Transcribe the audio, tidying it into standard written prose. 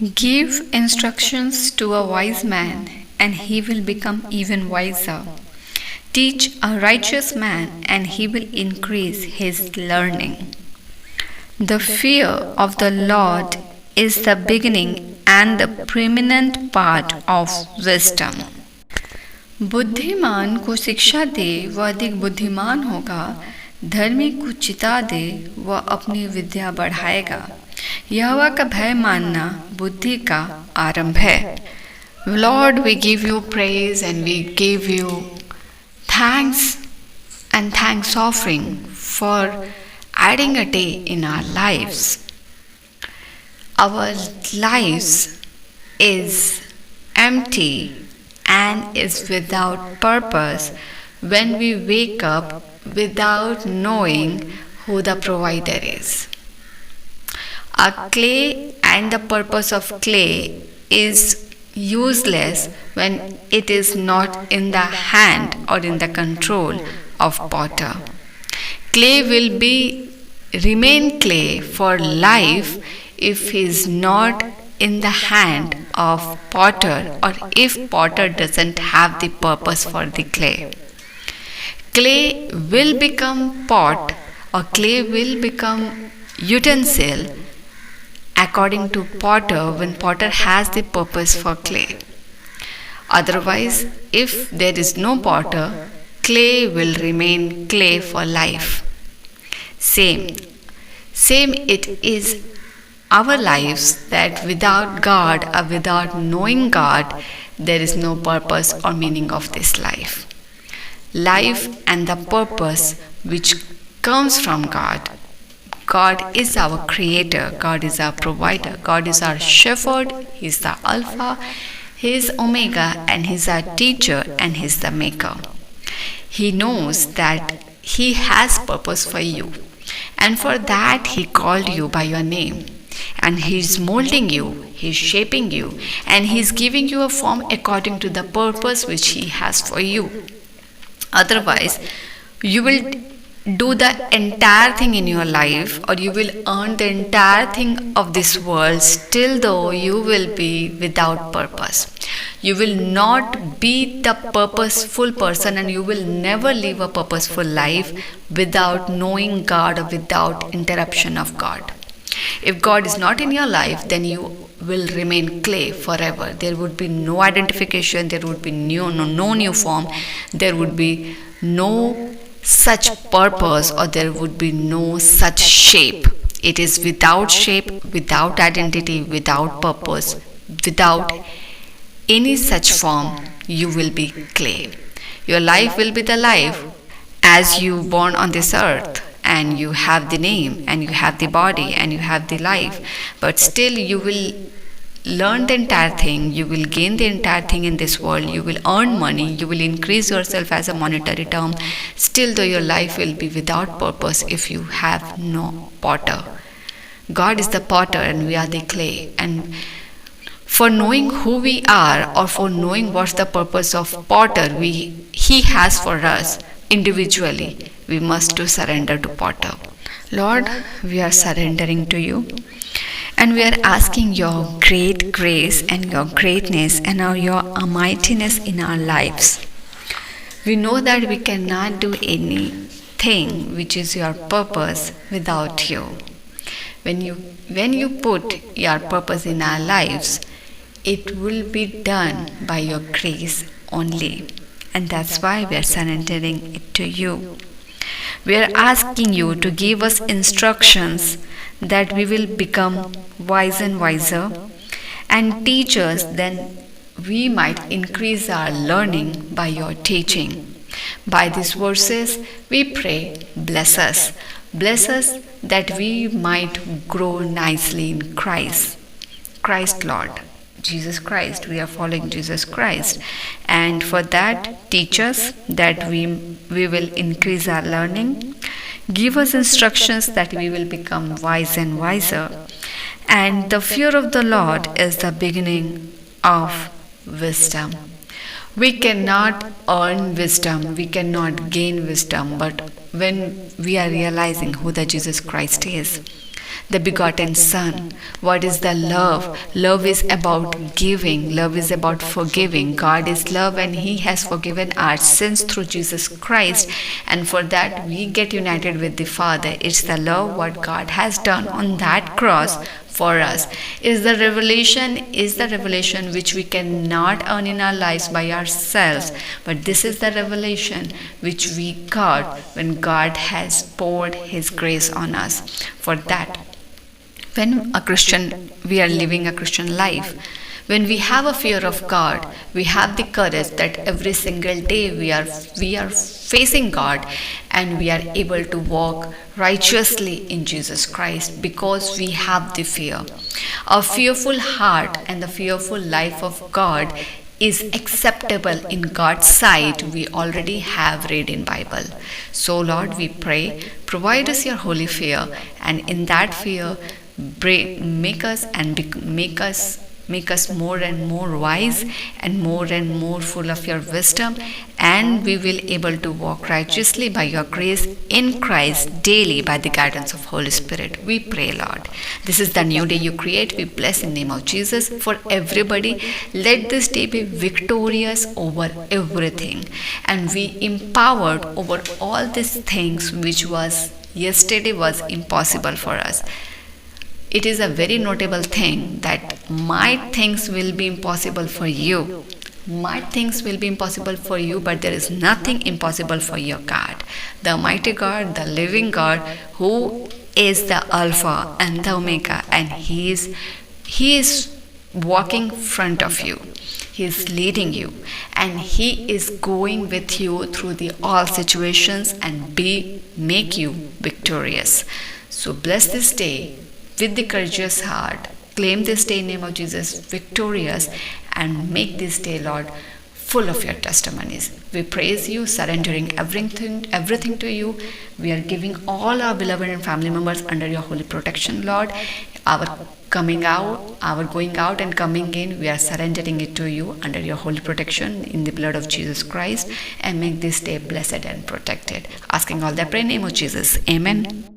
Give instructions to a wise man, and he will become even wiser. Teach a righteous man, and he will increase his learning. The fear of the Lord is the beginning and the preeminent part of wisdom. बुद्धिमान को शिक्षा दे वह अधिक बुद्धिमान होगा, धर्मी को चिता दे वह अपनी विद्या बढ़ाएगा। यहोवा का भय मानना बुद्धि का आरंभ है। Lord, we give you praise and we give you thanks and thanks offering for adding a day in our lives. Our lives is empty and is without purpose when we wake up without knowing who the provider is. A clay and the purpose of clay is useless when it is not in the hand or in the control of potter. Clay will remain clay for life if he is not in the hand of potter or if potter doesn't have the purpose for the clay. Clay will become pot or clay will become utensil according to potter when potter has the purpose for clay. Otherwise, if there is no potter, clay will remain clay for life. Same it is our lives that without God or without knowing God, there is no purpose or meaning of this life. Life and the purpose which comes from God. God is our creator, God is our provider, God is our shepherd, He is the Alpha, He is Omega, and He is our teacher and He is the maker. He knows that He has purpose for you, and for that He called you by your name, and He is molding you, He is shaping you, and He is giving you a form according to the purpose which He has for you. Otherwise, you will do the entire thing in your life, or you will earn the entire thing of this world, still though you will be without purpose. You will not be the purposeful person, and you will never live a purposeful life without knowing God or without interruption of God. If God is not in your life, then you will remain clay forever. There would be no identification, there would be no new form, there would be no such purpose, or there would be no such shape. It is without shape, without identity, without purpose, without any such form. You will be clay. Your life will be the life as you born on this earth, and you have the name, and you have the body, and you have the life, but still you will learn the entire thing, you will gain the entire thing in this world, you will earn money, you will increase yourself as a monetary term, still though your life will be without purpose if you have no potter. God is the potter and we are the clay, and for knowing who we are, or for knowing what's the purpose of potter He has for us individually, we must to surrender to potter. Lord, we are surrendering to you. And we are asking your great grace and your greatness and your mightiness in our lives. We know that we cannot do anything which is your purpose without you. When you put your purpose in our lives, it will be done by your grace only. And that's why we are surrendering it to you. We are asking you to give us instructions that we will become wise and wiser, and teach us, then we might increase our learning by your teaching. By these verses, we pray, bless us. Bless us that we might grow nicely in Christ. Christ Lord. Jesus Christ. We are following Jesus Christ. And for that, teach us that we will increase our learning. Give us instructions that we will become wise and wiser. And the fear of the Lord is the beginning of wisdom. We cannot earn wisdom, we cannot gain wisdom, but when we are realizing who the Jesus Christ is, the begotten Son. What is the love? Love is about giving. Love is about forgiving. God is love and He has forgiven our sins through Jesus Christ. And for that we get united with the Father. It's the love what God has done on that cross for us. Is the revelation which we cannot earn in our lives by ourselves, but this is the revelation which we got when God has poured His grace on us. For that, when we are living a Christian life, when we have a fear of God, we have the courage that every single day we are facing God, and we are able to walk righteously in Jesus Christ because we have the fear. A fearful heart and the fearful life of God is acceptable in God's sight. We already have read in Bible. So Lord, we pray, provide us your holy fear, and in that fear make us more and more wise and more full of your wisdom, and we will able to walk righteously by your grace in Christ daily by the guidance of Holy Spirit. We pray, Lord. This is the new day you create. We bless in the name of Jesus for everybody. Let this day be victorious over everything, and we empowered over all these things which was yesterday was impossible for us. It is a very notable thing that might things will be impossible for you. Might things will be impossible for you, but there is nothing impossible for your God. The mighty God, the living God, who is the Alpha and the Omega, and He is walking in front of you. He is leading you, and He is going with you through all situations and make you victorious. So bless this day with the courageous heart. Claim this day in the name of Jesus victorious, and make this day, Lord, full of your testimonies. We praise you, surrendering everything to you. We are giving all our beloved and family members under your holy protection, Lord. Our going out and coming in, we are surrendering it to you under your holy protection in the blood of Jesus Christ, and make this day blessed and protected. Asking all that prayer in the name of Jesus. Amen.